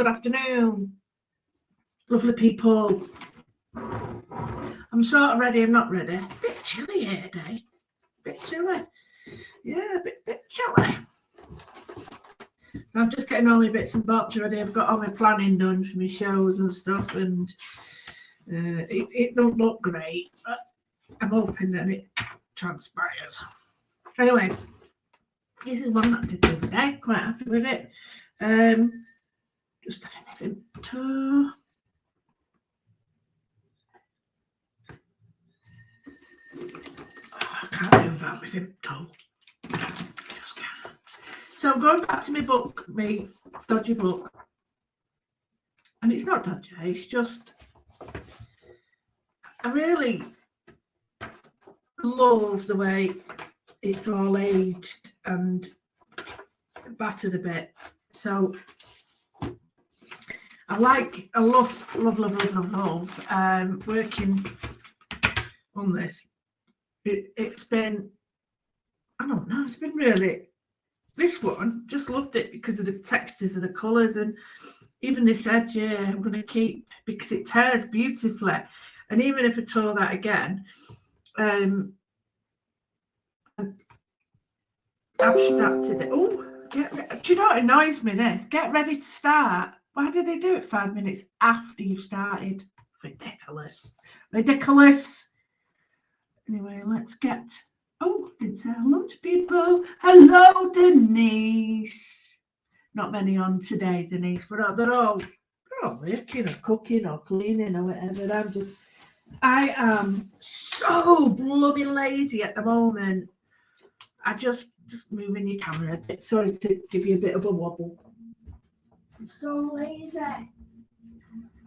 good afternoon, lovely people. I'm sort of ready, I'm not ready. A bit chilly here today. Bit chilly. Yeah, a bit chilly. I'm just getting all my bits and bobs ready. I've got all my planning done for my shows and stuff, and it don't look great, but I'm hoping that it transpires. Anyway, this is one that I did the other day. Quite happy with it. Just having everything to. I can't do that with him too. Just can't. So I'm going back to my book, my dodgy book. And it's not dodgy, it's just I really love the way it's all aged and battered a bit. So I love working on this. It's been, I don't know, it's been really, this one, just loved it because of the textures of the colours, and even this edge here I'm going to keep because it tears beautifully. And even if I tore that again, I've abstracted it. Oh, do you know what annoys me this? Get ready to start. Why did they do it 5 minutes after you've started? Ridiculous. Ridiculous. Anyway, let's get... Oh, didn't say hello to people. Hello, Denise. Not many on today, Denise, but they're all working or cooking or cleaning or whatever. I am so bloody lazy at the moment. I just moving your camera a bit. Sorry to give you a bit of a wobble. I'm so lazy. I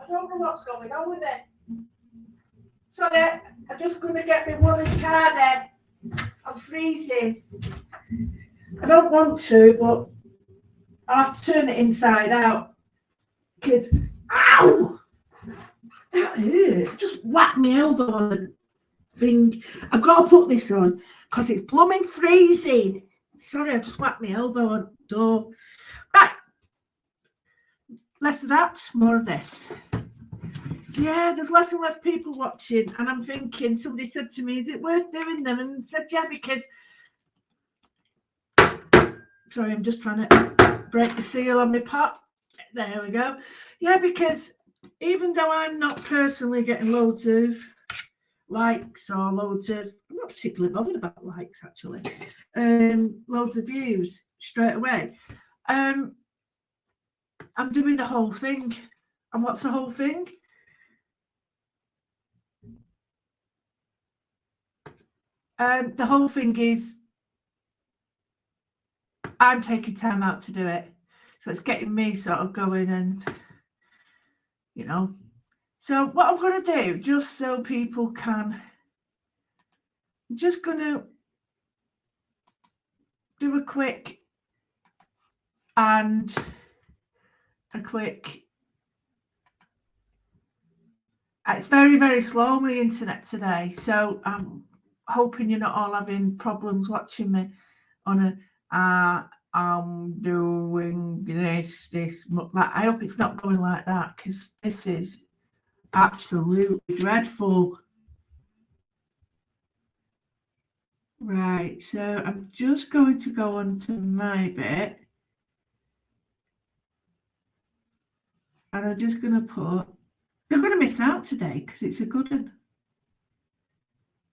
don't know what's going on with it. Sorry, I'm just going to get my woolen card in. I'm freezing. I don't want to, but I have to turn it inside out. Because, ow! That hurt. Just whacked my elbow on the thing. I've got to put this on because it's blooming freezing. Sorry, I just whacked my elbow on the door. Right. Less of that, more of this. Yeah, there's less and less people watching, and I'm thinking, somebody said to me, is it worth doing them? And I said, yeah, because, sorry, I'm just trying to break the seal on my pot. There we go. Yeah, because even though I'm not personally getting loads of likes or loads of, I'm not particularly bothered about likes actually, loads of views straight away, I'm doing the whole thing. And what's the whole thing? The whole thing is I'm taking time out to do it. So it's getting me sort of going, and, you know. So what I'm going to do, just so people can, I'm just going to do a quick and a quick. It's very, very slow on the internet today. So I'm hoping you're not all having problems watching me on a I'm doing this. Like, I hope it's not going like that, because this is absolutely dreadful. Right, so I'm just going to go on to my bit. And I'm just going to put, you're going to miss out today because it's a good one.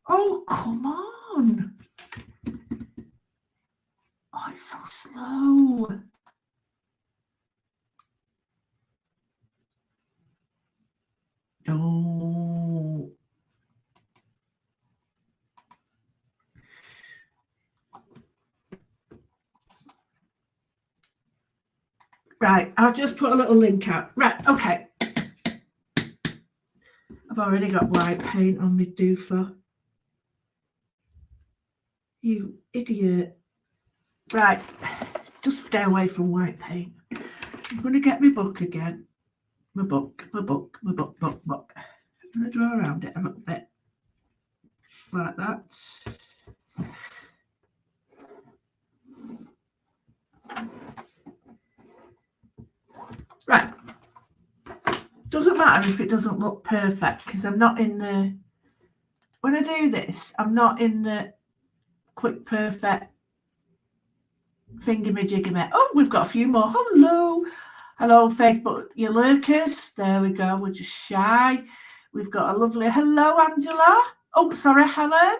Oh, come on. Oh, it's so slow. No. Right, I'll just put a little link out. Right, okay. I've already got white paint on my doofer. You idiot. Right, just stay away from white paint. I'm going to get my book again. My book. I'm going to draw around it a little bit. Like that. Right, matter if it doesn't look perfect, because I'm not in the, when I do this, I'm not in the quick perfect thingamajiggy. Oh, we've got a few more. Hello Facebook, you lurkers. There we go. We're just shy. We've got a lovely hello, Angela. Oh, sorry, Helen.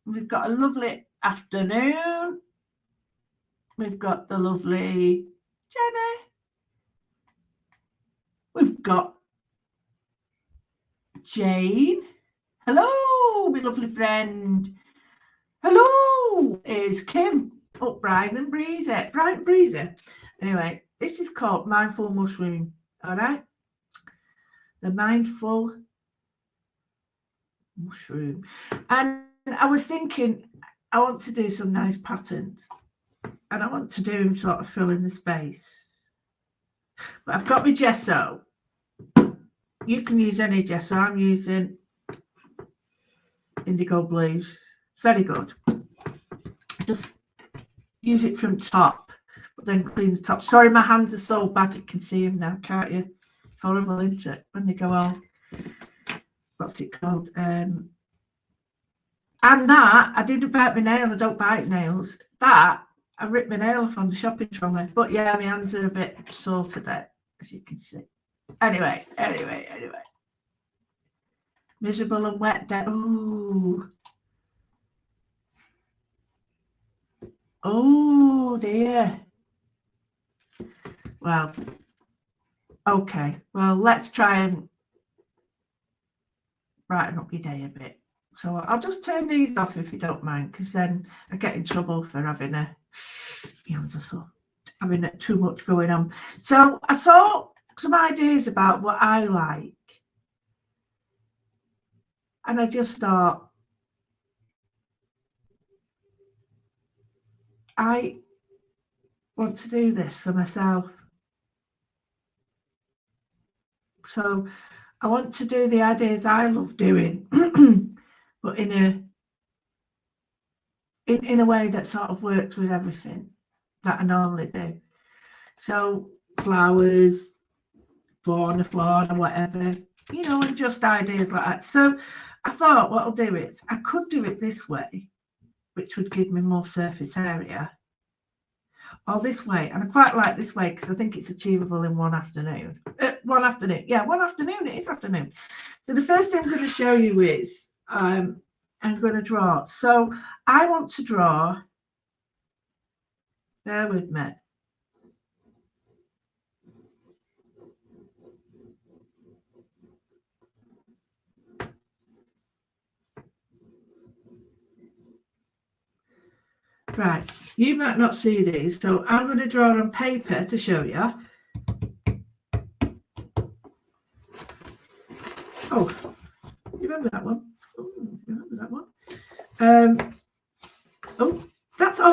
We've got a lovely afternoon. We've got the lovely Jenny. We've got Jane. Hello, my lovely friend. Hello, is Kim. Oh, bright and breezy. Anyway, this is called Mindful Mushroom. All right. The Mindful Mushroom. And I was thinking, I want to do some nice patterns. And I want to do them sort of fill in the space. But I've got my gesso. You can use any gesso. I'm using Indigo Blues. Very good. Just use it from top, but then clean the top. Sorry, my hands are so bad you can see them now, can't you? It's horrible, isn't it? When they go all, what's it called? And that, I didn't bite my nail. I don't bite nails. That, I ripped my nail off on the shopping trolley. But yeah, my hands are a bit sore today, as you can see. Anyway. Miserable and wet day. Ooh. Oh dear. Well, okay. Well, let's try and brighten up your day a bit. So I'll just turn these off if you don't mind, because then I get in trouble for having having too much going on. So I saw some ideas about what I like, and I just thought, I want to do this for myself. So I want to do the ideas I love doing, but in a way that sort of works with everything that I normally do. So flowers, fauna, whatever, and just ideas like that. So I thought what I'll do is I could do it this way, which would give me more surface area, or this way. And I quite like this way because I think it's achievable in one afternoon. One afternoon. It is afternoon. So the first thing I'm going to show you is I'm going to draw. So I want to draw, bear with me. Right, you might not see these, so I'm going to draw on paper to show you. Oh, you remember that one?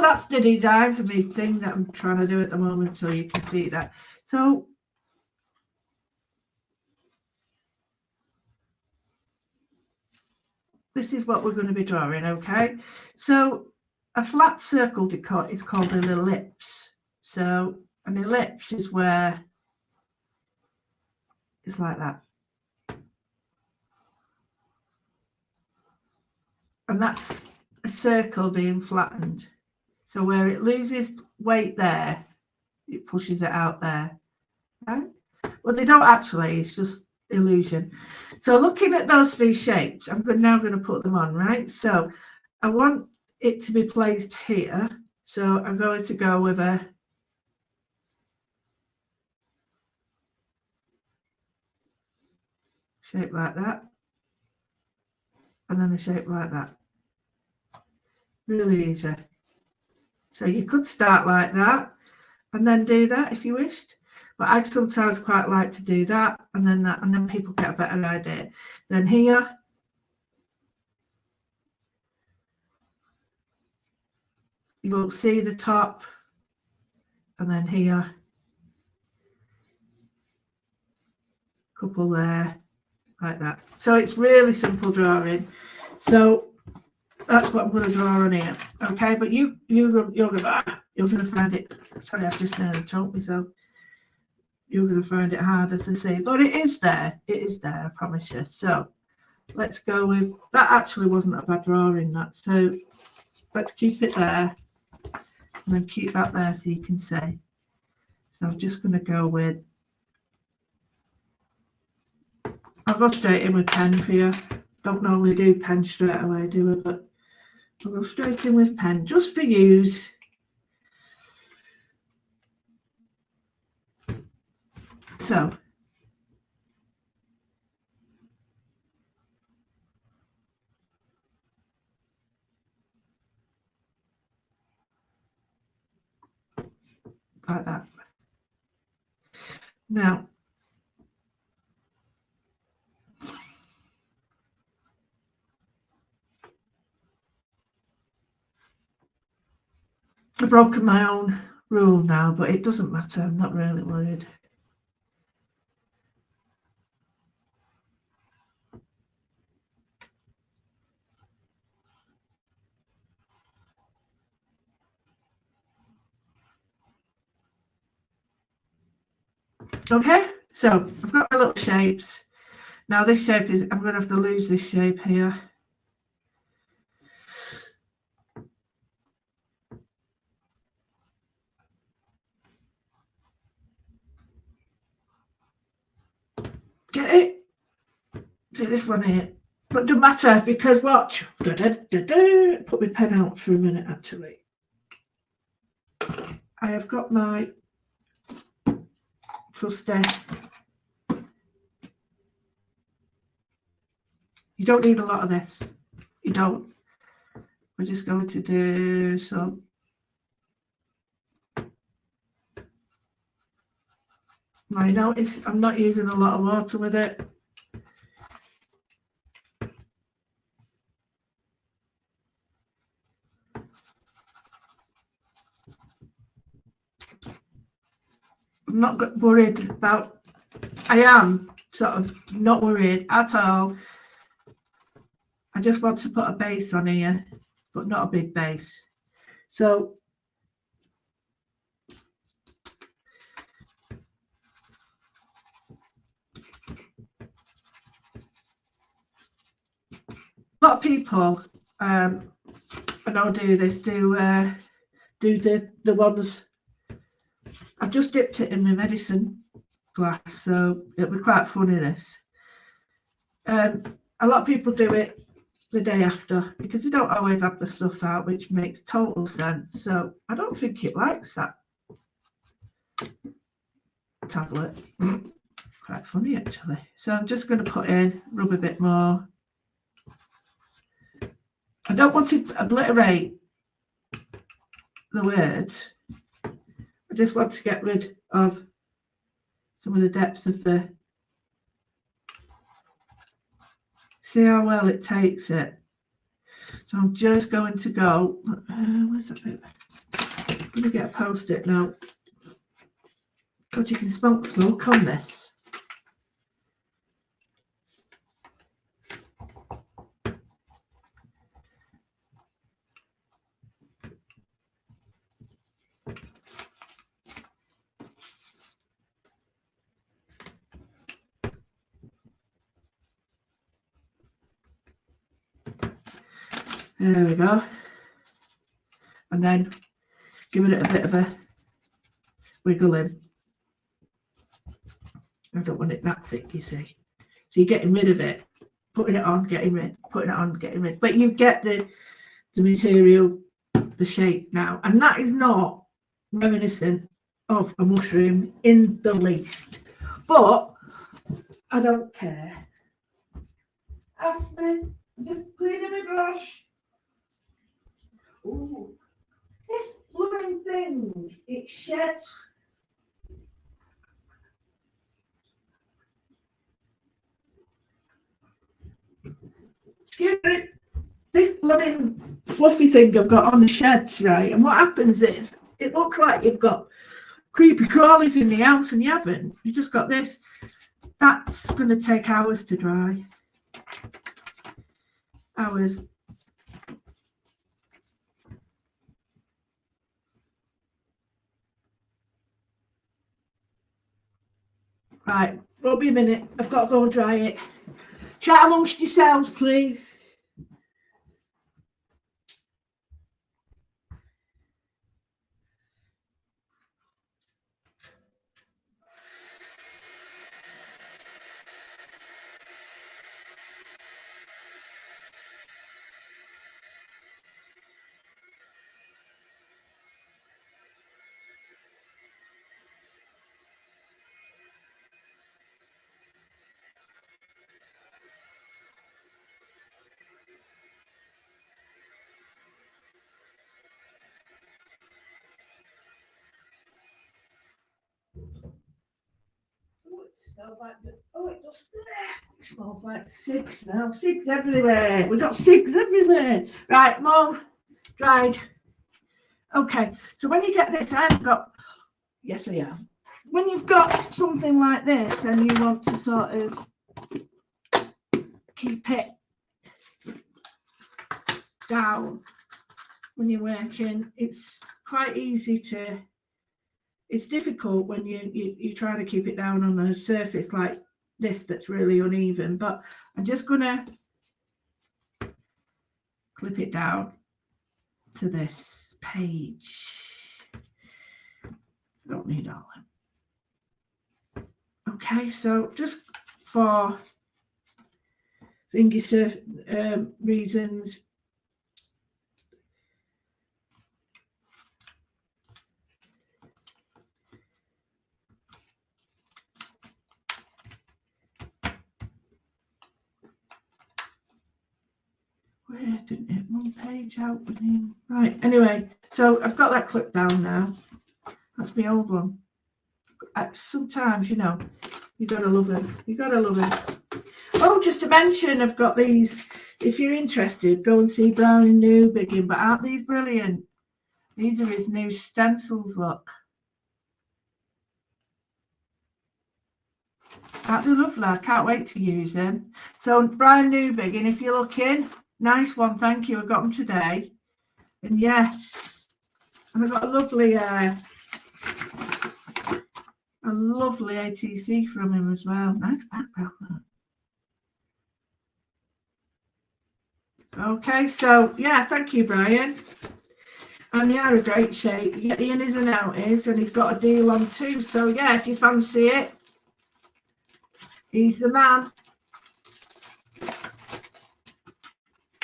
That's the design for me thing that I'm trying to do at the moment, so you can see that. So this is what we're going to be drawing, okay? So a flat circle is called an ellipse. So an ellipse is where it's like that. And that's a circle being flattened. So where it loses weight there, it pushes it out there. Right? Well, they don't actually, it's just illusion. So looking at those three shapes, I'm now going to put them on, right? So I want it to be placed here. So I'm going to go with a shape like that. And then a shape like that. Really easy. So you could start like that and then do that if you wished. But I sometimes quite like to do that and then that, and then people get a better idea. Then here, you will see the top, and then here, couple there, like that. So it's really simple drawing. So that's what I'm going to draw on here, okay? But you're going to find it. Sorry, I've just nearly choked myself. you're going to find it harder to see. But it is there. It is there, I promise you. So let's go with that. Actually wasn't a bad drawing, that. So let's keep it there and then keep that there so you can see. So I'm just going to go with, I'll go straight in with pen for you. Don't normally do pen straight away, do I? But I'll go straight in with pen just for use. So like that. Now I've broken my own rule now, but it doesn't matter. I'm not really worried. Okay, so I've got my little shapes. Now this shape is, I'm going to have to lose this shape here. Get it? Do this one here. But it doesn't matter because watch. Put my pen out for a minute actually. I have got my trusty. You don't need a lot of this. You don't. We're just going to do some. Now you notice I'm not using a lot of water with it. I'm not worried about, I am sort of not worried at all. I just want to put a base on here, but not a big base. So a lot of people, I know do this, do the ones. I've just dipped it in my medicine glass, so it'll be quite funny this. A lot of people do it the day after because they don't always have the stuff out, which makes total sense. So I don't think it likes that tablet. Quite funny actually. So I'm just going to put in, rub a bit more. I don't want to obliterate the words. I just want to get rid of some of the depth of the. See how well it takes it. So I'm just going to go. Where's that bit? I'm going to get a post-it now. God, you can smell smoke on this. There we go. And then giving it a bit of a wiggle in. I don't want it that thick, you see. So you're getting rid of it, putting it on, getting rid, putting it on, getting rid. But you get the material, the shape now. And that is not reminiscent of a mushroom in the least. But I don't care. Ask me, just cleaning my brush. Ooh, this blooming thing, it sheds. Excuse me. This blooming fluffy thing I've got on the sheds, right? And what happens is, it looks like you've got creepy crawlies in the house and you haven't. You've just got this. That's going to take hours to dry. Hours. Right, won't be a minute. I've got to go and dry it. Chat amongst yourselves, please. It does. It smells like cigs now. Cigs everywhere. We've got cigs everywhere. Right, more dried. Okay, so when you get this, I've got, yes, I have. When you've got something like this and you want to sort of keep it down when you're working, it's quite easy to, it's difficult when you try to keep it down on a surface like this that's really uneven, but I'm just gonna clip it down to this page. Don't need all that. Okay, so just for finger surf reasons, where didn't it one page out with him? Right, anyway, so I've got that clip down now. That's my old one. Sometimes, you know, you gotta love it. You gotta love it. Oh, just to mention, I've got these. If you're interested, go and see Brian Newbigin. But aren't these brilliant? These are his new stencils. Look, aren't they lovely? I can't wait to use them. So Brian Newbigin, if you're looking, nice one. Thank you. I got them today. And yes, and I got a lovely ATC from him as well. Nice background. Okay, so yeah, thank you, Brian. And they are a great shape. You get the innies and outies, and he's got a deal on too. So yeah, if you fancy it, he's the man.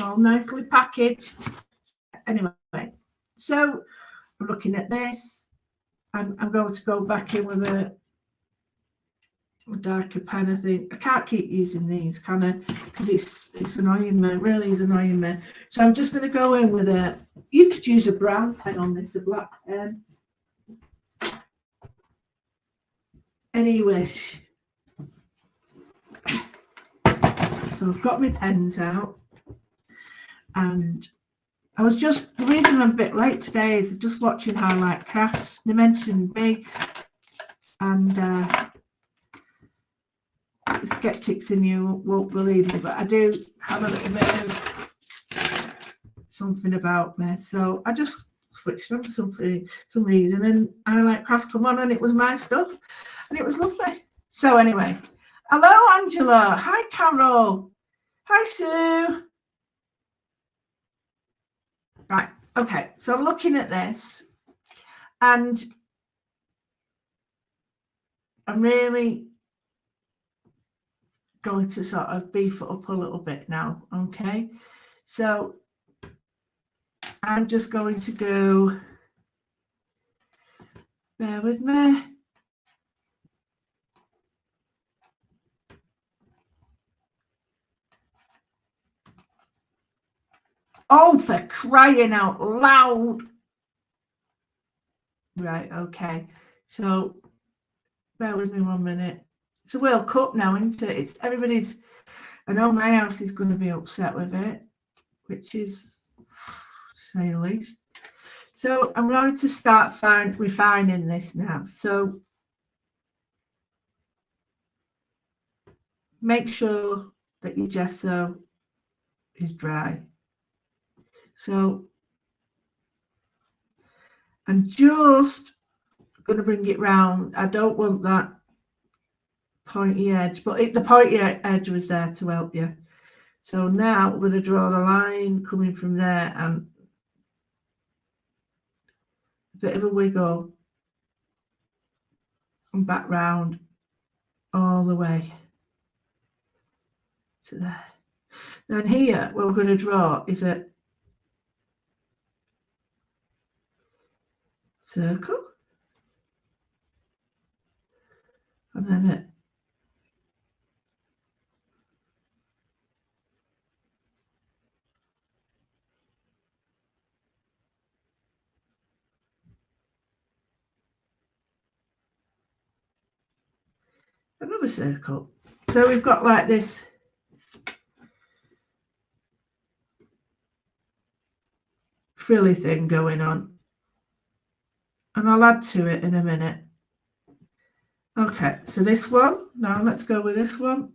All nicely packaged. Anyway, so I'm looking at this. I'm going to go back in with a darker pen. I think I can't keep using these, can I? Because it's annoying me. It really is annoying me. So I'm just going to go in with a. You could use a brown pen on this, a black pen. Any wish. So I've got my pens out, and I was just, the reason I'm a bit late today is just watching Highlight Crafts. They mentioned me, and the skeptics in you won't believe me, but I do have a little bit of something about me. So I just switched on for some reason, and Highlight Crafts come on, and it was my stuff, and it was lovely. So anyway, hello Angela, hi Carol, hi Sue. Right, okay, so looking at this, and I'm really going to sort of beef it up a little bit now, okay? So I'm just going to go, bear with me. Oh, for crying out loud. Right, okay. So bear with me 1 minute. It's a World Cup now, isn't it? It's everybody's, I know my house is going to be upset with it, which is, to say the least. So I'm going to start refining this now. So make sure that your gesso is dry. So I'm just going to bring it round. I don't want that pointy edge, but the pointy edge was there to help you. So now we're going to draw the line coming from there and a bit of a wiggle and back round all the way to there. Then here what we're going to draw is a circle and then another circle. So we've got like this frilly thing going on, and I'll add to it in a minute. Okay, so this one, now let's go with this one.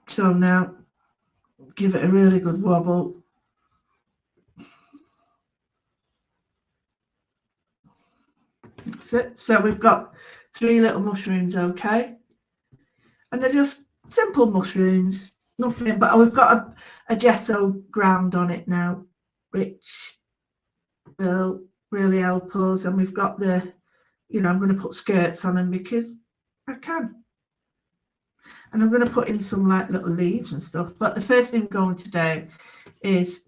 So now give it a really good wobble. That's it. So we've got 3 little mushrooms, okay? And they're just simple mushrooms, nothing, but we've got a gesso ground on it now, which will really help us. And we've got the, you know, I'm going to put skirts on them because I can. And I'm going to put in some like little leaves and stuff. But the first thing I'm going to do is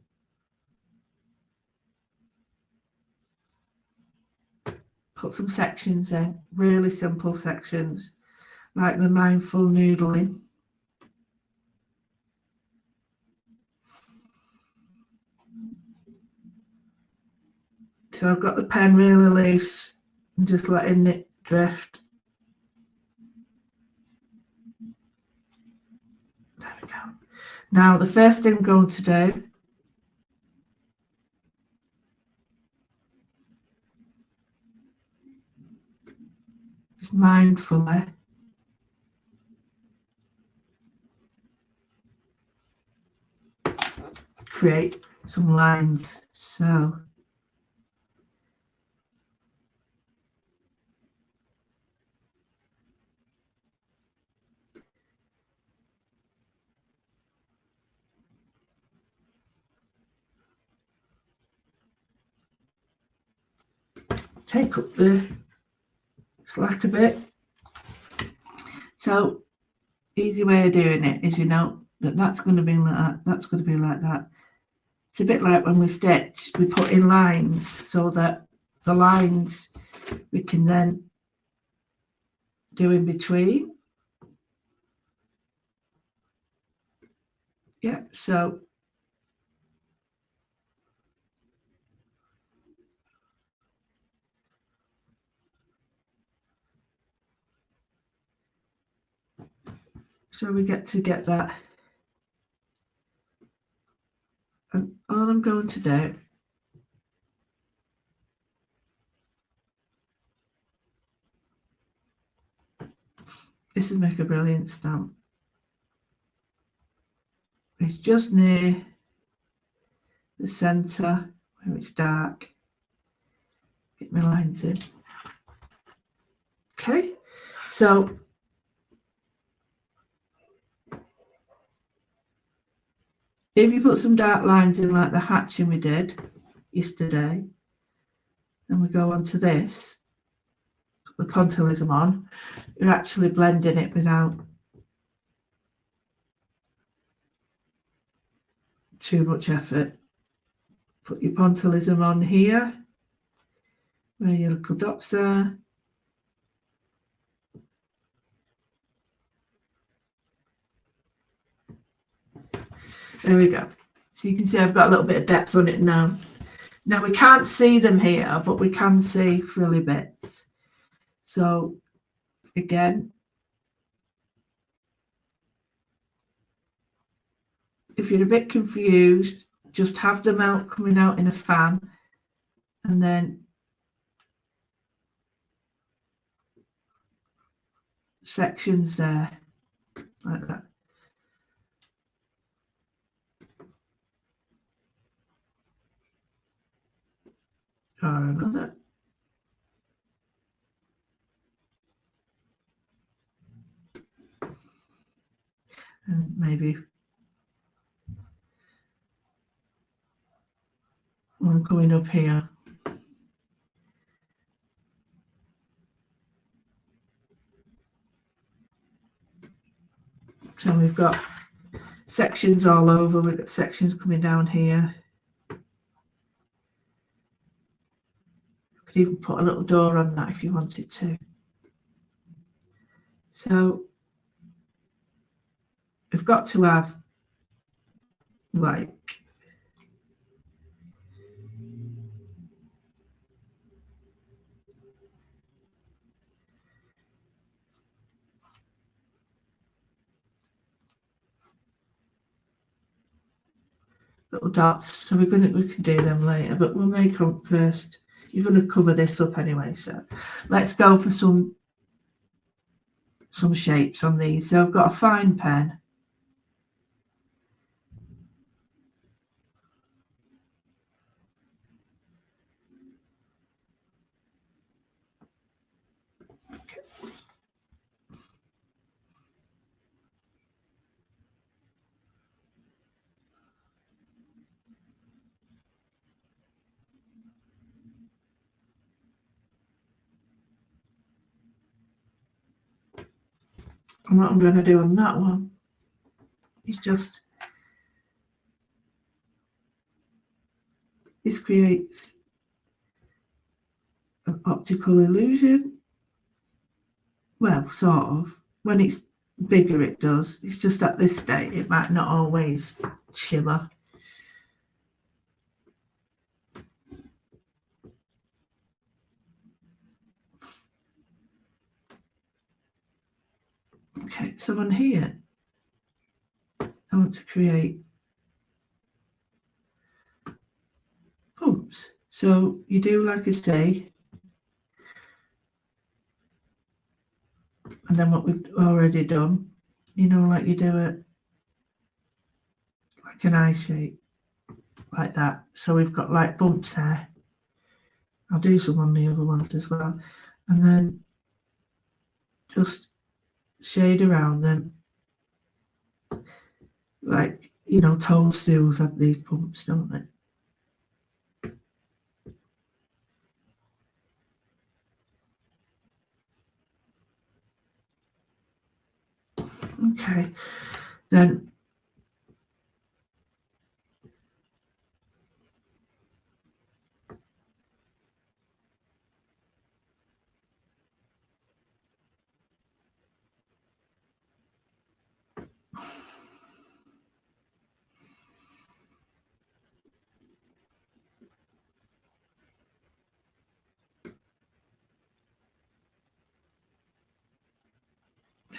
put some sections in, really simple sections, like the mindful noodling. So I've got the pen really loose and just letting it drift. There we go. Now the first thing I'm going to do is mindfully create some lines. So take up the slack a bit. So easy way of doing it is, you know, that's going to be like that, that's going to be like that. It's a bit like when we stitch, we put in lines so that the lines we can then do in between. Yeah, so we get that. And all I'm going to do is make a brilliant stamp. It's just near the centre where it's dark. Get my lines in. Okay, so if you put some dark lines in like the hatching we did yesterday, and we go on to this, the pointillism on, you're actually blending it without too much effort. Put your pointillism on here, where your little dots are. There we go. So you can see I've got a little bit of depth on it now. Now we can't see them here, but we can see frilly bits. So again, if you're a bit confused, just have the milk coming out in a fan and then sections there like that. Or another. And maybe one coming up here. So we've got sections all over. We've got sections coming down here. Could even put a little door on that if you wanted to. So we've got to have like little dots. So we can do them later, but we'll make them first. You're going to cover this up anyway. So let's go for some shapes on these. So I've got a fine pen. And what I'm going to do on that one is just, this creates an optical illusion. Well, sort of. When it's bigger it does. It's just at this state it might not always shimmer. Okay, so on here I want to create bumps. So you do like I say, and then what we've already done, you know, like you do it like an eye shape like that. So we've got like bumps there. I'll do some on the other ones as well, and then just shade around them, like, you know, toadstools have these bumps, don't they? Okay, then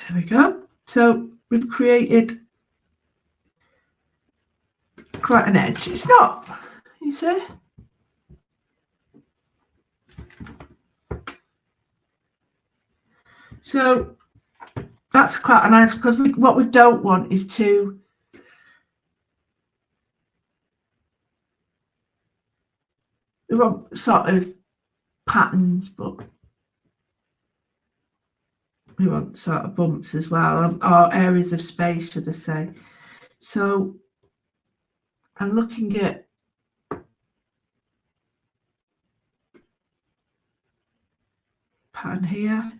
there we go. So we've created quite an edge. It's not, you see? So that's quite a nice, because what we don't want is to we want sort of patterns, but we want sort of bumps as well, or areas of space, should I say. So I'm looking at pattern here.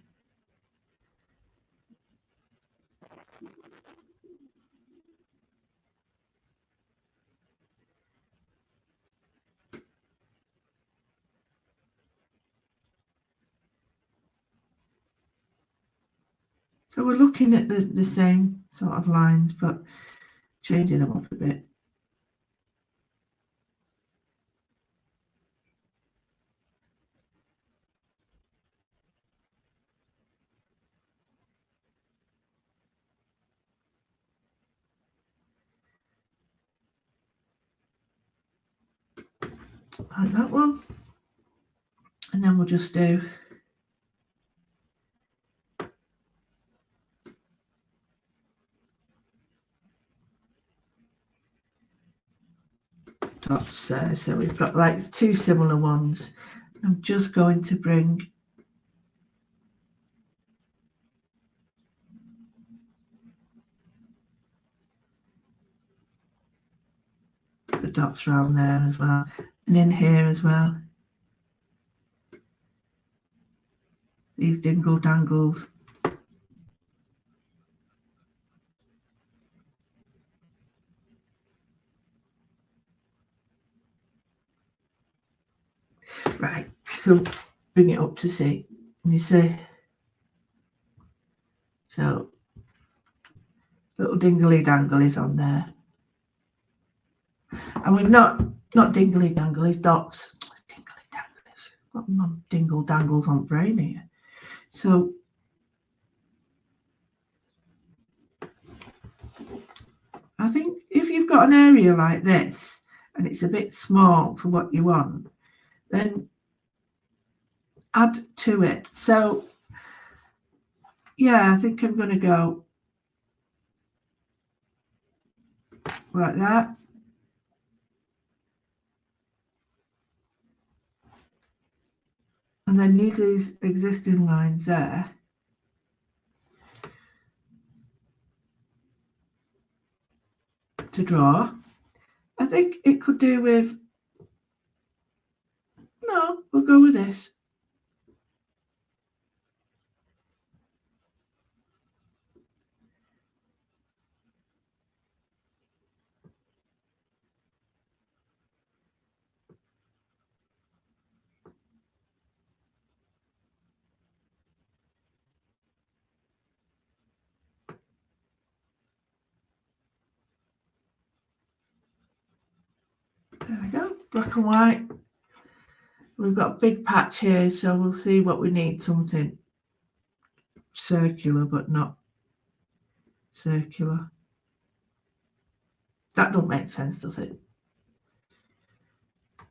So we're looking at the same sort of lines, but changing them up a bit. like that one, and then we'll just do dots there. So we've got like two similar ones. I'm just going to bring the dots around there as well, and in here as well. These dingle dangles. Right, so bring it up to see. And you see, so little dingly danglies on there. And we've not dingly danglies, dots. Dingly danglies. Got my dingle dangles on brain here. So I think if you've got an area like this and it's a bit small for what you want, then add to it. So yeah, I think I'm going to go like that. And then use these existing lines there to draw. I think it could do with, no, we'll go with this. There we go, black and white. We've got a big patch here, so we'll see what we need. Something circular, but not circular. That don't make sense, does it?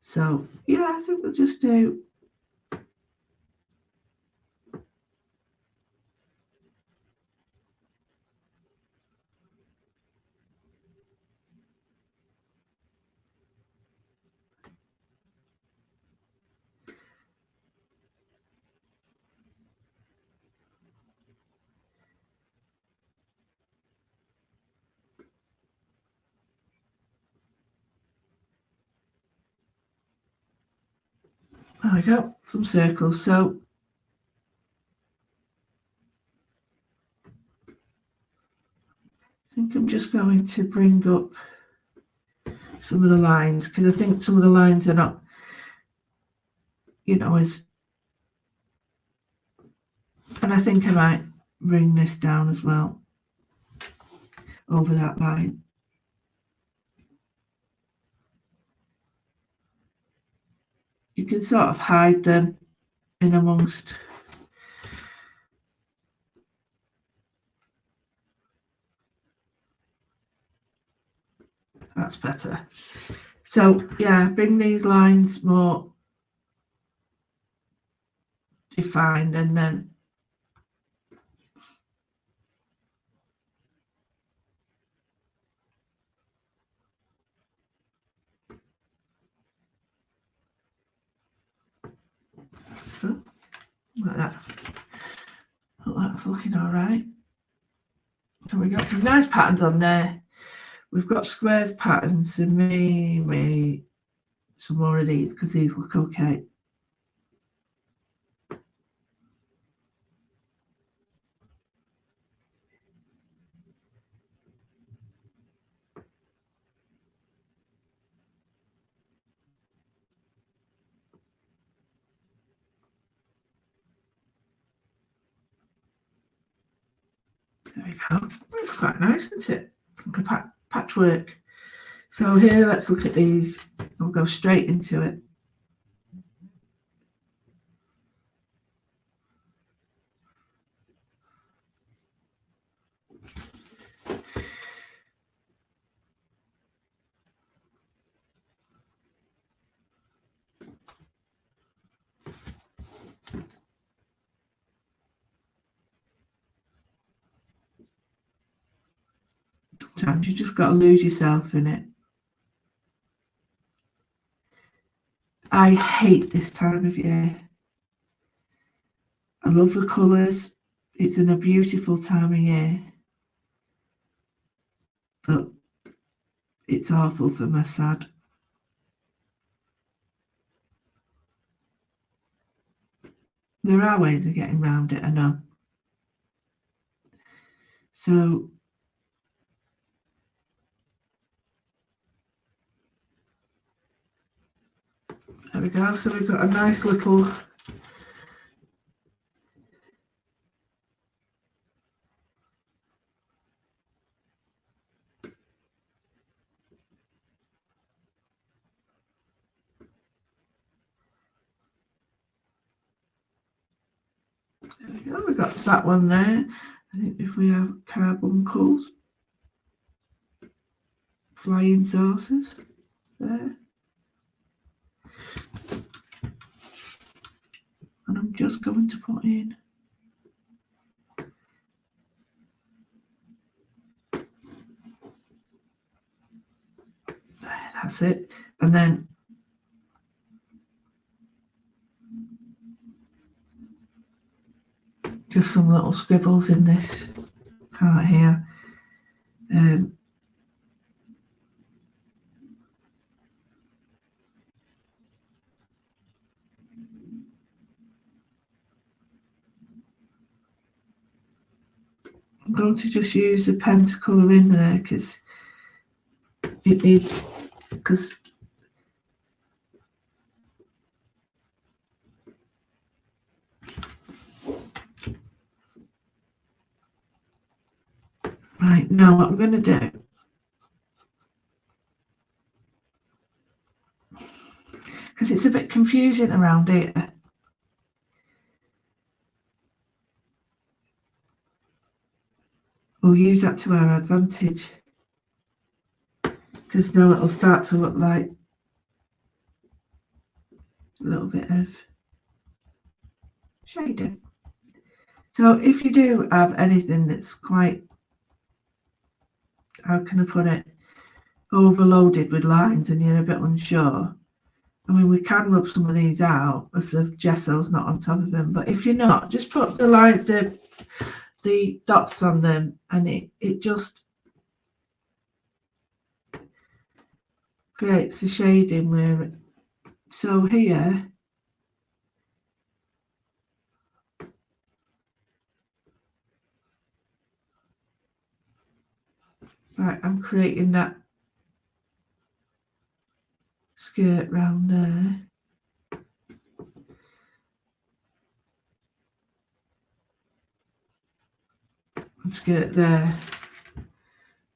So yeah, I think we'll just do there we go, some circles. So I think I'm just going to bring up some of the lines, because I think some of the lines are not, you know, as, and I think I might bring this down as well over that line. You can sort of hide them in amongst that's better. So yeah, bring these lines more defined, and then like that. Oh, that's looking all right. So we got some nice patterns on there. We've got squares patterns, and maybe some more of these because these look okay. There we go. It's quite nice, isn't it? Like a patchwork. So here, let's look at these. We'll go straight into it. sometimes you just got to lose yourself in it. I hate this time of year. I love the colours. It's in a beautiful time of year. But it's awful for my sad. There are ways of getting around it, I know. So there we go. So we've got a nice little we've got that one there. I think if we have carbuncles, flying saucers there. And I'm just going to put in there, that's it. And then just some little scribbles in this part here. I'm going to just use the pen to colour in there because it needs, because right now what I'm going to do, because it's a bit confusing around here, we'll use that to our advantage, because now it'll start to look like a little bit of shading. So if you do have anything that's quite, how can I put it, overloaded with lines and you're a bit unsure, I mean, we can rub some of these out if the gesso's not on top of them, but if you're not, just put the line, the dots on them, and it just creates the shading where so here right, I'm creating that skirt round there. Skirt there.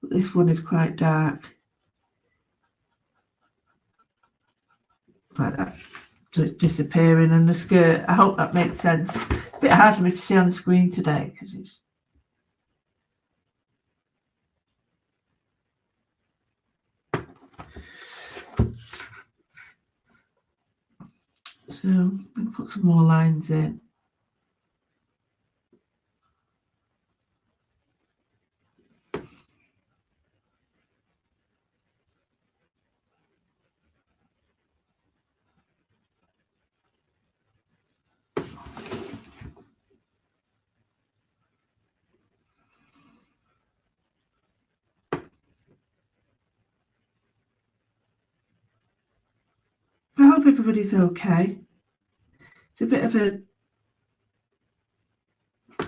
But this one is quite dark. Like that. So it's disappearing, and the skirt, I hope that makes sense. It's a bit hard for me to see on the screen today because it's so I'm going to put some more lines in. I hope everybody's okay. It's a bit of a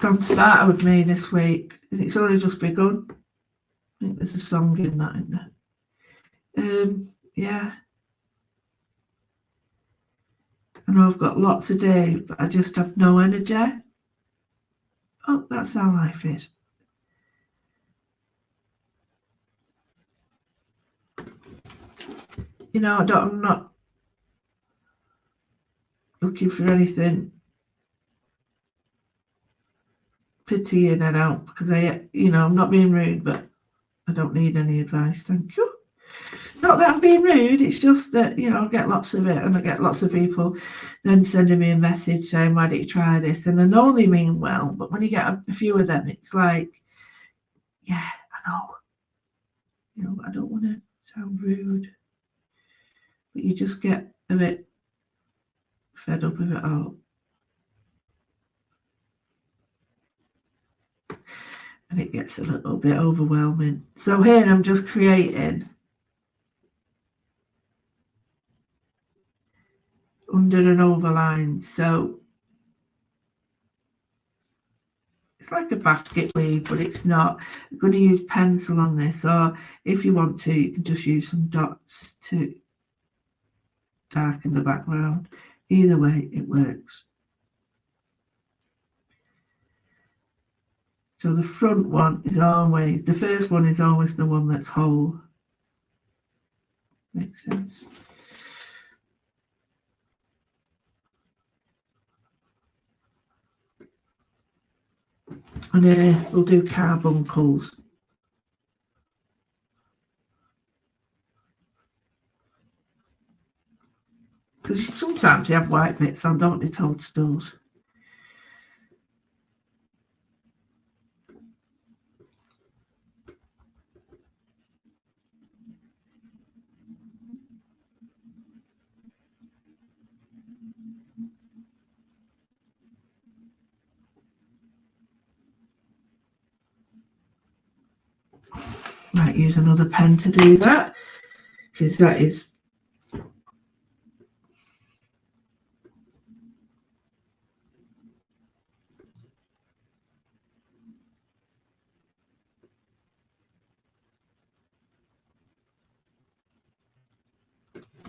non-starter with me this week. It's only just begun. I think there's a song in that, isn't there? Yeah. I know I've got lots to do, but I just have no energy. Oh, that's how life is. You know, I'm not looking for anything pitying and out because I'm not being rude, but I don't need any advice. Thank you. Not that I'm being rude, it's just that, I get lots of it, and I get lots of people then sending me a message saying, why don't you try this? And I know they mean well, but when you get a few of them, it's like, yeah, I know. You know, I don't want to sound rude, but you just get a bit fed up with it all. And it gets a little bit overwhelming. So here I'm just creating under an overline. So it's like a basket weave, but it's not. I'm going to use pencil on this, or if you want to, you can just use some dots to darken the background. Either way, it works. So the front one is always, the first one is always the one that's whole. Makes sense. And we'll do carbuncles. Because sometimes you have white bits on, don't you, toadstools? Might use another pen to do that, because that is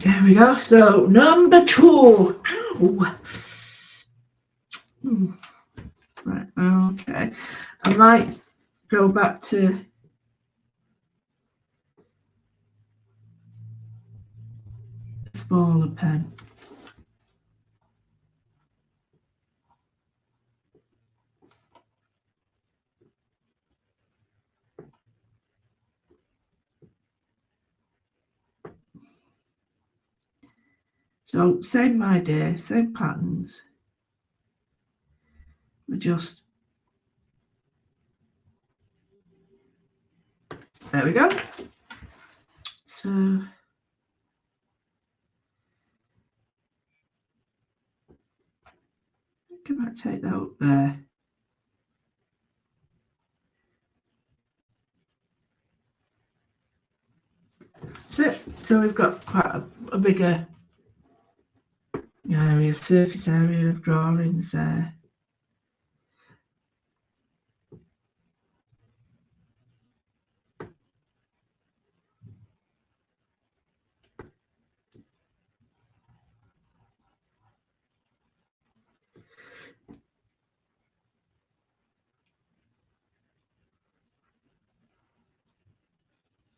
there we go. So number 2. Ow. Right, okay. I might go back to a smaller pen. So same idea, same patterns. We just, there we go. So I might take that up there. So we've got quite a bigger area, surface area of drawings there.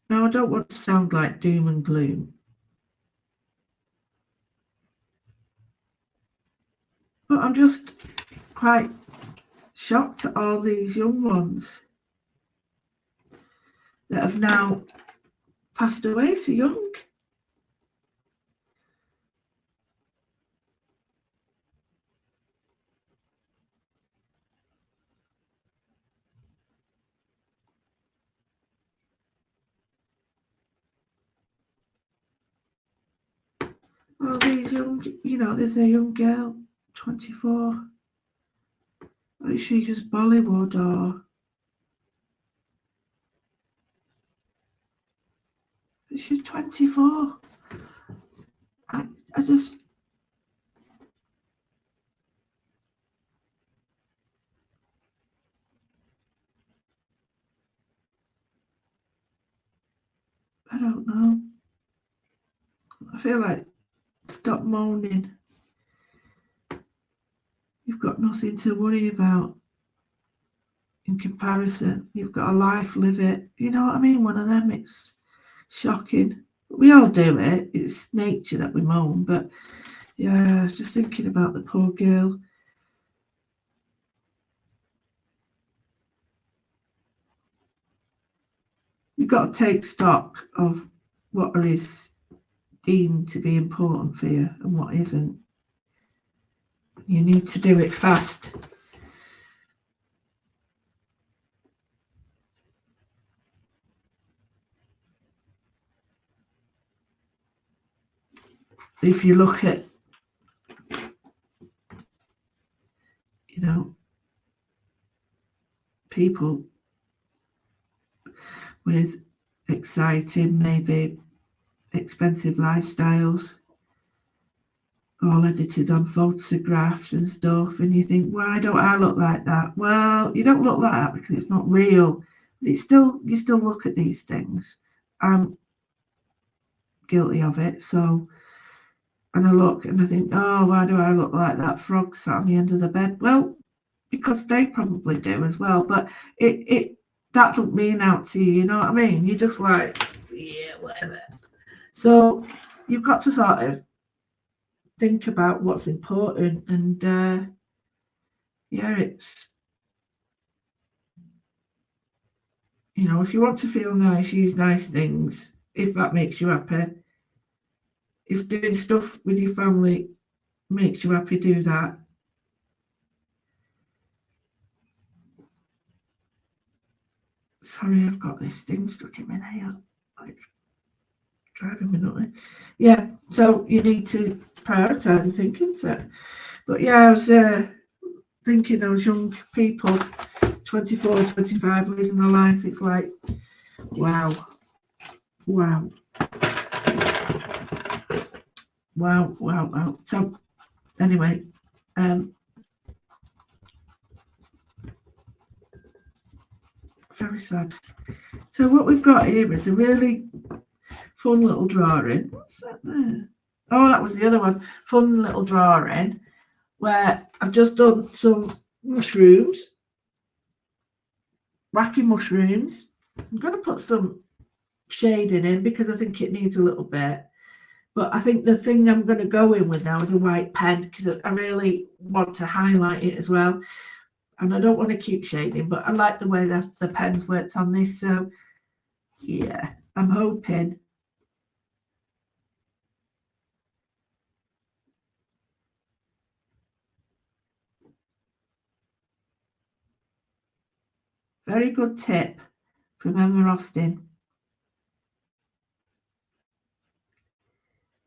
Now I don't want to sound like doom and gloom, but I'm just quite shocked at all these young ones that have now passed away so young. All these young, you know, there's a young girl, 24. Is she just Bollywood or she's 24? I just, I don't know. I feel like stop moaning. You've got nothing to worry about in comparison. You've got a life, live it. You know what I mean? One of them, it's shocking. We all do it. It's nature that we moan. But yeah, I was just thinking about the poor girl. You've got to take stock of what is deemed to be important for you and what isn't. You need to do it fast. if you look at, you know, people with exciting, maybe expensive lifestyles, all edited on photographs and stuff, and you think, why don't I look like that? Well, you don't look like that because it's not real. But it's still, you still look at these things. I'm guilty of it. So, and I look and I think, oh, why do I look like that frog sat on the end of the bed? Well, because they probably do as well. But it that don't mean out to you, you know what I mean? You're just like, yeah, whatever. So you've got to sort of think about what's important, and yeah, it's, you know, if you want to feel nice, use nice things if that makes you happy. If doing stuff with your family makes you happy, do that. Sorry, I've got this thing stuck in my nail. It's driving me nuts. Yeah, so you need to prioritise, I think, isn't it? But yeah, I was thinking those young people, 24, 25, losing their life. It's like, wow. Wow. Wow, wow, wow. So anyway, very sad. So what we've got here is a really fun little drawing. What's that there? Oh, that was the other one. Fun little drawing where I've just done some mushrooms, wacky mushrooms. I'm going to put some shading in because I think it needs a little bit. But I think the thing I'm going to go in with now is a white pen because I really want to highlight it as well. And I don't want to keep shading, but I like the way the pen's worked on this. So yeah, I'm hoping very good tip from Emma Austin.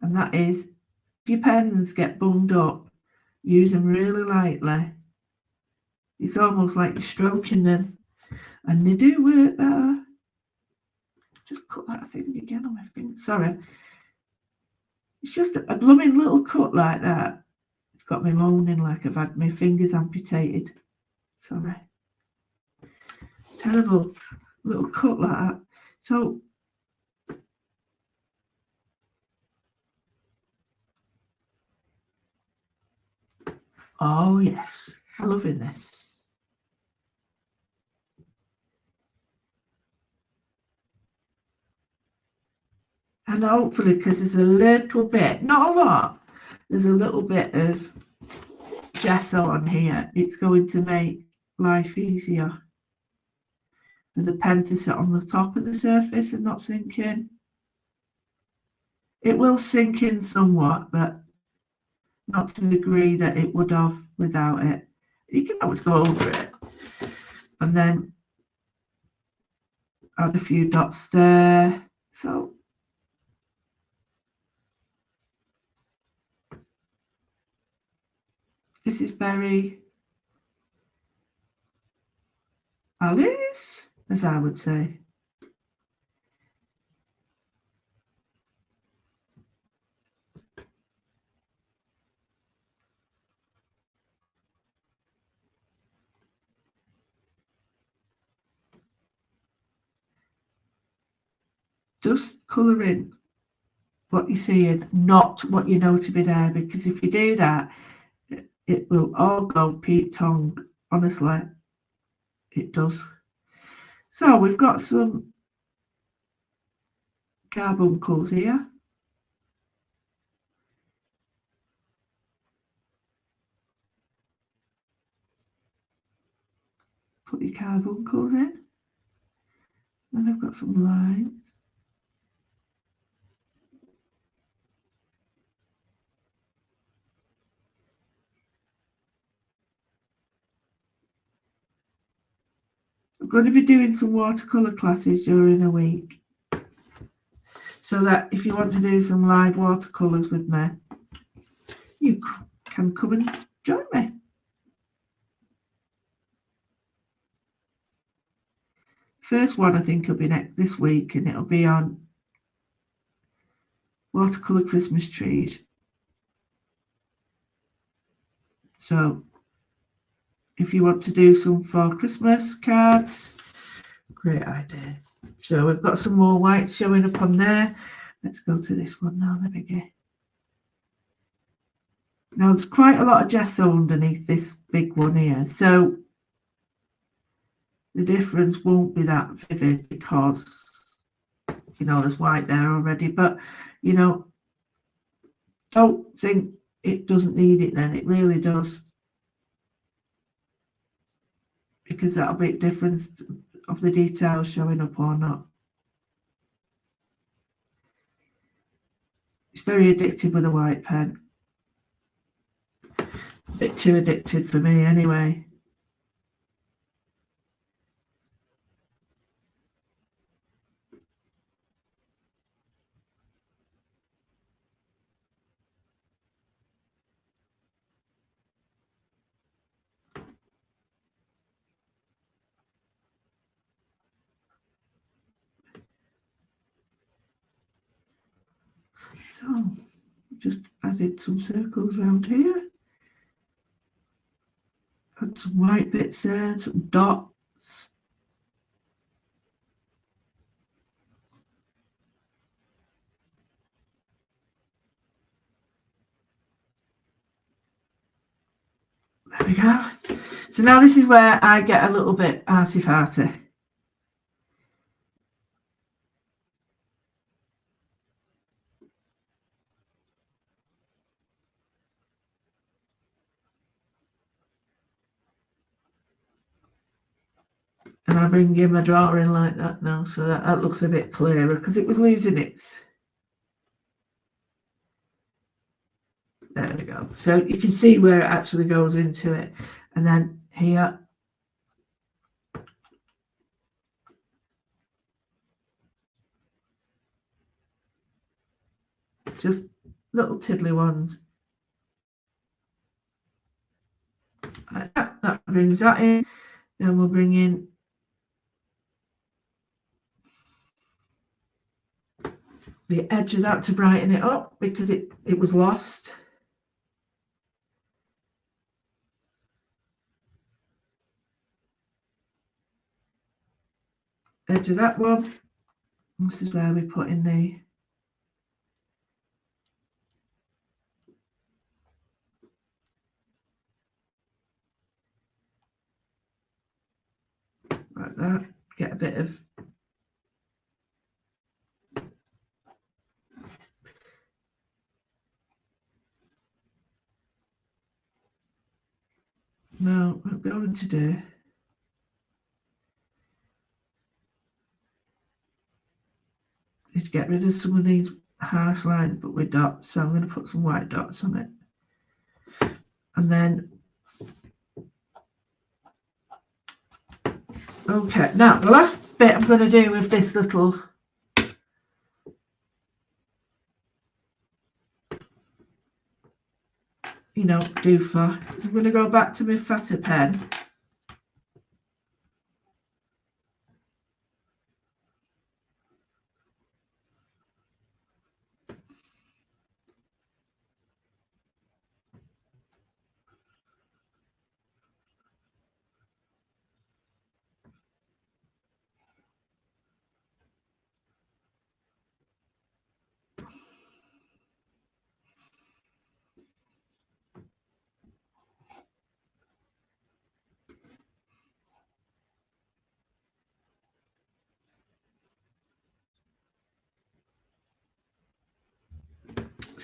And that is, if your pens get bunged up, use them really lightly. It's almost like you're stroking them, and they do work better. Just cut that thing again on my finger. Sorry. It's just a blooming little cut like that. It's got me moaning like I've had my fingers amputated. Sorry. Terrible little cut like that. So oh yes, I'm loving this. And hopefully, because there's a little bit, not a lot, there's a little bit of gesso on here, it's going to make life easier. And the pen to sit on the top of the surface and not sink in. It will sink in somewhat, but not to the degree that it would have without it. You can always go over it. And then add a few dots there. So this is very Alice, as I would say. Just colour in what you're seeing, not what you know to be there, because if you do that, it will all go Pete tongue. Honestly, it does. So we've got some carbuncles here. Put your carbuncles in. Then I've got some lines. I'm going to be doing some watercolour classes during the week. So that if you want to do some live watercolours with me, you can come and join me. First one I think will be this week, and it'll be on watercolour Christmas trees. So if you want to do some for Christmas cards, great idea. So we've got some more whites showing up on there. Let's go to this one now. There we go. Now there's quite a lot of gesso underneath this big one here, so the difference won't be that vivid because, you know, there's white there already. But, you know, don't think it doesn't need it then. It really does. Because that'll be a difference of the details showing up or not. It's very addictive with a white pen. A bit too addicted for me anyway. So just added some circles around here. Add some white bits there, some dots. There we go. So now this is where I get a little bit arty-farty. And I bring in my drawing like that now, so that looks a bit clearer because it was losing its. There we go. So you can see where it actually goes into it. And then here, just little tiddly ones. Like that. That brings that in. Then we'll bring in the edge of that to brighten it up because it was lost. Edge of that one. This is where we put in the like that. Get a bit of now what I'm going to do is get rid of some of these harsh lines but with dots. So I'm going to put some white dots on it. And then okay, now the last bit I'm going to do with this little doofer is I'm going to go back to my fatter pen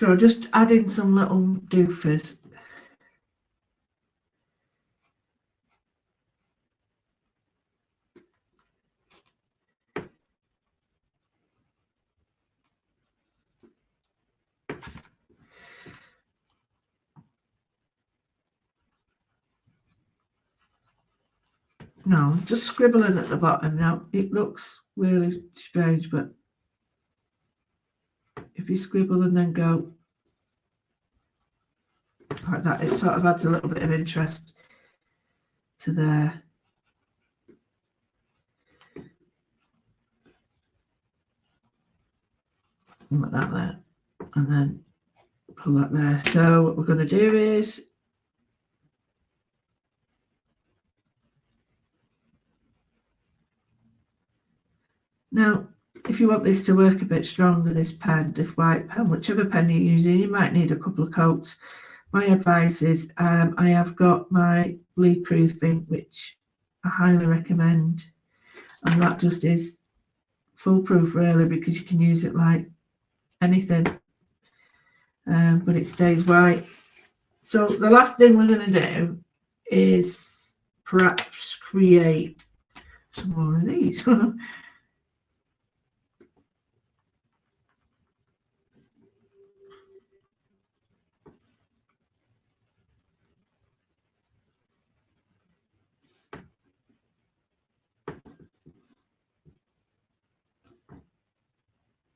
so just add in some little doofers. No, just scribbling at the bottom. Now it looks really strange, but if you scribble and then go like that. It sort of adds a little bit of interest to there. Like that there, and then pull that there. So what we're going to do is now, if you want this to work a bit stronger, this pen, this white pen, whichever pen you're using, you might need a couple of coats. My advice is I have got my bleed proof ink, which I highly recommend, and that just is foolproof really, because you can use it like anything, but it stays white. So the last thing we're going to do is perhaps create some more of these.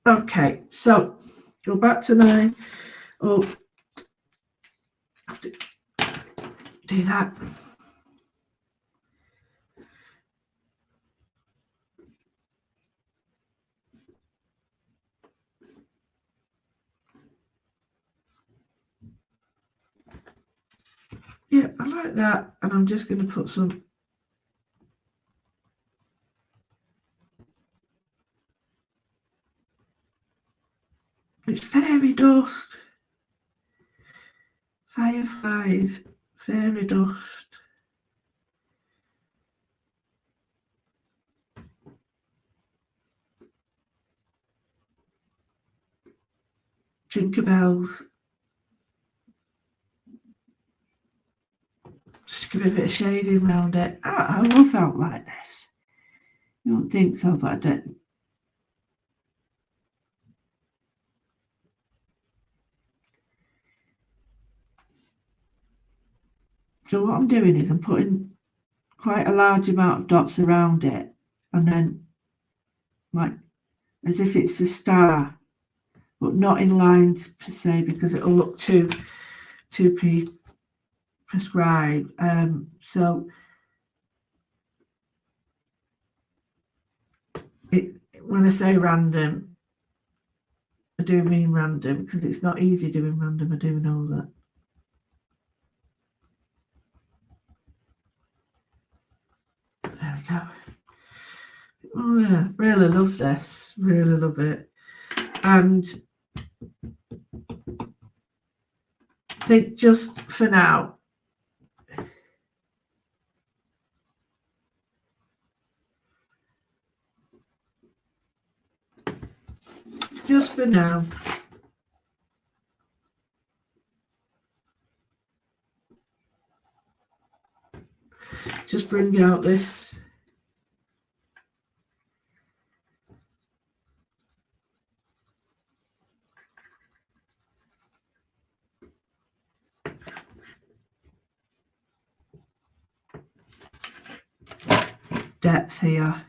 Okay, so go back to my, oh, I have to do that. Yeah, I like that, and I'm just going to put some. It's fairy dust. Fireflies, fairy dust. Tinkerbells. Just give it a bit of shading around it. I love out like this. You don't think so, but I don't. So what I'm doing is I'm putting quite a large amount of dots around it, and then like as if it's a star, but not in lines per se, because it'll look too prescribed. So when I say random, I do mean random, because it's not easy doing random. I do know that. There we go. Oh yeah, really love this. Really love it. And I think just for now, just bring out this depth here.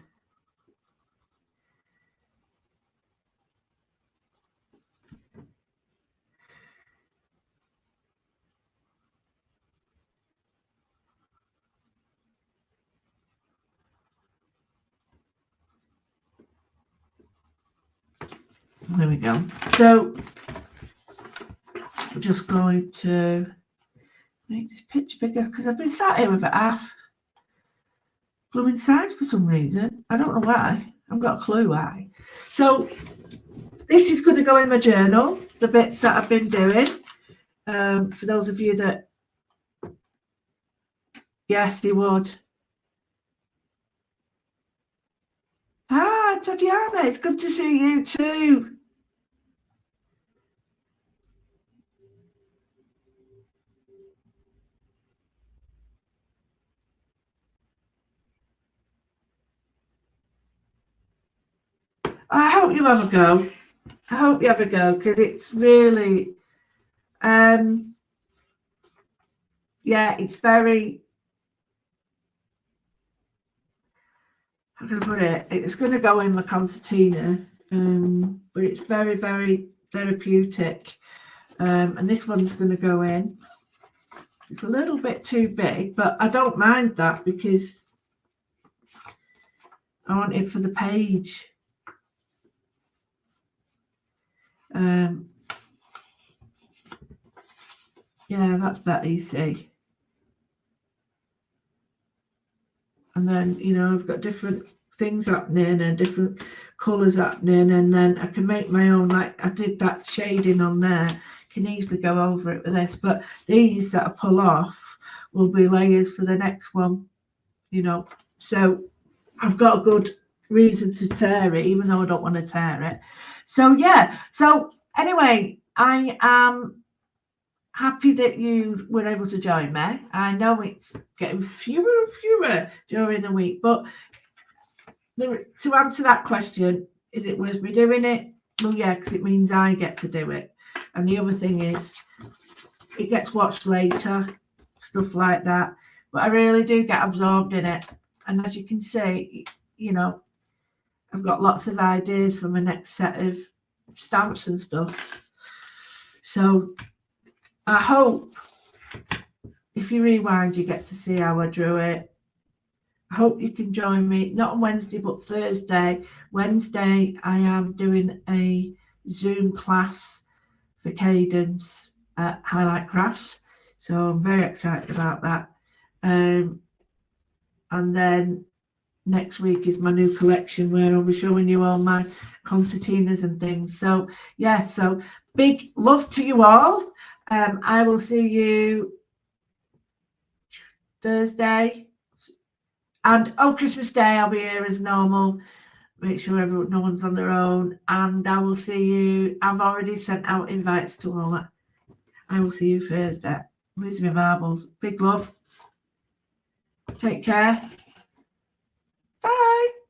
There we go. So I'm just going to make this picture bigger, because I've been sat here with it half blooming sides for some reason. I don't know why. I've got a clue why. So this is going to go in my journal, the bits that I've been doing. For those of you that, yes, they would. Ah, Tatiana, it's good to see you too. I hope you have a go. I hope you have a go, because it's really, yeah, it's very, how can I put it? It's going to go in my concertina, but it's very, very therapeutic. And this one's going to go in. It's a little bit too big, but I don't mind that because I want it for the page. Yeah, that's better, you see. And then, you know, I've got different things happening and different colours happening, and then I can make my own, like I did that shading on there, can easily go over it with this, but these that I pull off will be layers for the next one, you know. So I've got a good reason to tear it, even though I don't want to tear it. So yeah, so anyway, I am happy that you were able to join me. I know it's getting fewer and fewer during the week, but to answer that question, is it worth me doing it? Well, yeah, because it means I get to do it. And the other thing is, it gets watched later, stuff like that. But I really do get absorbed in it. And as you can see, you know, I've got lots of ideas for my next set of stamps and stuff. So I hope if you rewind, you get to see how I drew it. I hope you can join me, not on Wednesday, but Thursday. Wednesday, I am doing a Zoom class for Cadence at Highlight Crafts. So I'm very excited about that. And then next week is my new collection where I'll be showing you all my concertinas and things. So yeah, so big love to you all. I will see you Thursday. And Christmas Day, I'll be here as normal. Make sure no one's on their own. And I will see you. I've already sent out invites to all that. I will see you Thursday. Lose my marbles. Big love. Take care. Bye.